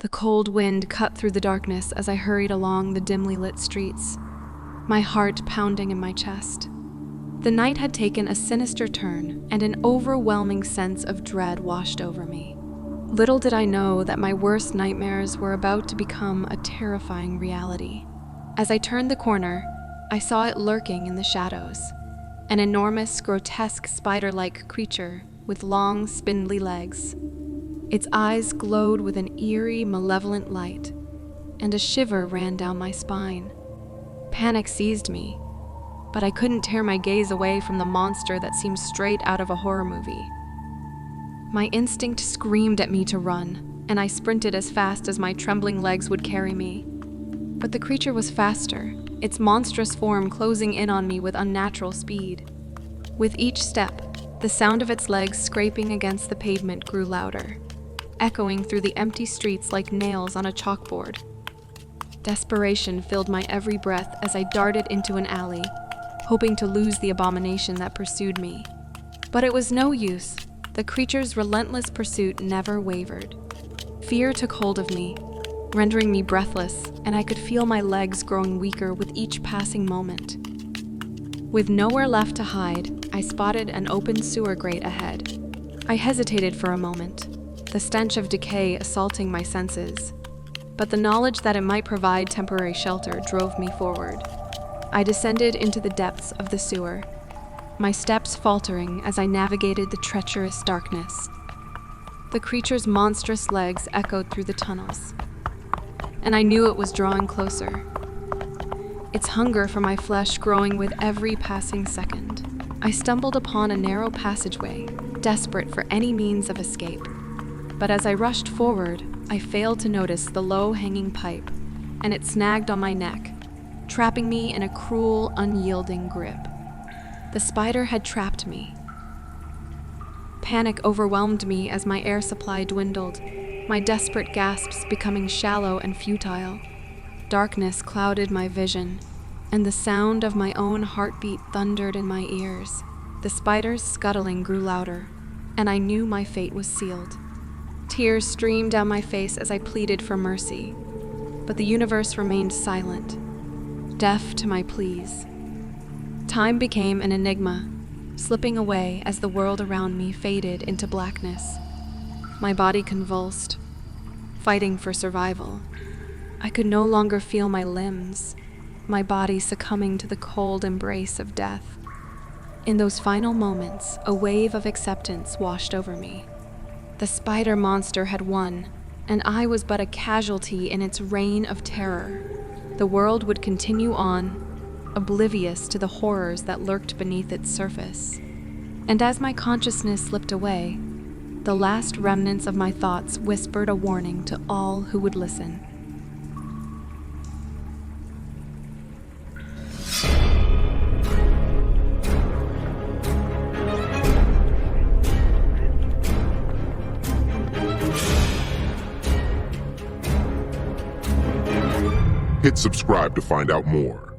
The cold wind cut through the darkness as I hurried along the dimly lit streets, my heart pounding in my chest. The night had taken a sinister turn, and an overwhelming sense of dread washed over me. Little did I know that my worst nightmares were about to become a terrifying reality. As I turned the corner, I saw it lurking in the shadows, an enormous, grotesque spider-like creature with long, spindly legs. Its eyes glowed with an eerie, malevolent light, and a shiver ran down my spine. Panic seized me, but I couldn't tear my gaze away from the monster that seemed straight out of a horror movie. My instinct screamed at me to run, and I sprinted as fast as my trembling legs would carry me. But the creature was faster, its monstrous form closing in on me with unnatural speed. With each step, the sound of its legs scraping against the pavement grew louder, echoing through the empty streets like nails on a chalkboard. Desperation filled my every breath as I darted into an alley, hoping to lose the abomination that pursued me. But it was no use. The creature's relentless pursuit never wavered. Fear took hold of me, rendering me breathless, and I could feel my legs growing weaker with each passing moment. With nowhere left to hide, I spotted an open sewer grate ahead. I hesitated for a moment, the stench of decay assaulting my senses, but the knowledge that it might provide temporary shelter drove me forward. I descended into the depths of the sewer, my steps faltering as I navigated the treacherous darkness. The creature's monstrous legs echoed through the tunnels, and I knew it was drawing closer, its hunger for my flesh growing with every passing second. I stumbled upon a narrow passageway, desperate for any means of escape. But as I rushed forward, I failed to notice the low-hanging pipe, and it snagged on my neck, trapping me in a cruel, unyielding grip. The spider had trapped me. Panic overwhelmed me as my air supply dwindled, my desperate gasps becoming shallow and futile. Darkness clouded my vision, and the sound of my own heartbeat thundered in my ears. The spider's scuttling grew louder, and I knew my fate was sealed. Tears streamed down my face as I pleaded for mercy, but the universe remained silent, deaf to my pleas. Time became an enigma, slipping away as the world around me faded into blackness. My body convulsed, fighting for survival. I could no longer feel my limbs, my body succumbing to the cold embrace of death. In those final moments, a wave of acceptance washed over me. The spider monster had won, and I was but a casualty in its reign of terror. The world would continue on, oblivious to the horrors that lurked beneath its surface. And as my consciousness slipped away, the last remnants of my thoughts whispered a warning to all who would listen. Hit subscribe to find out more.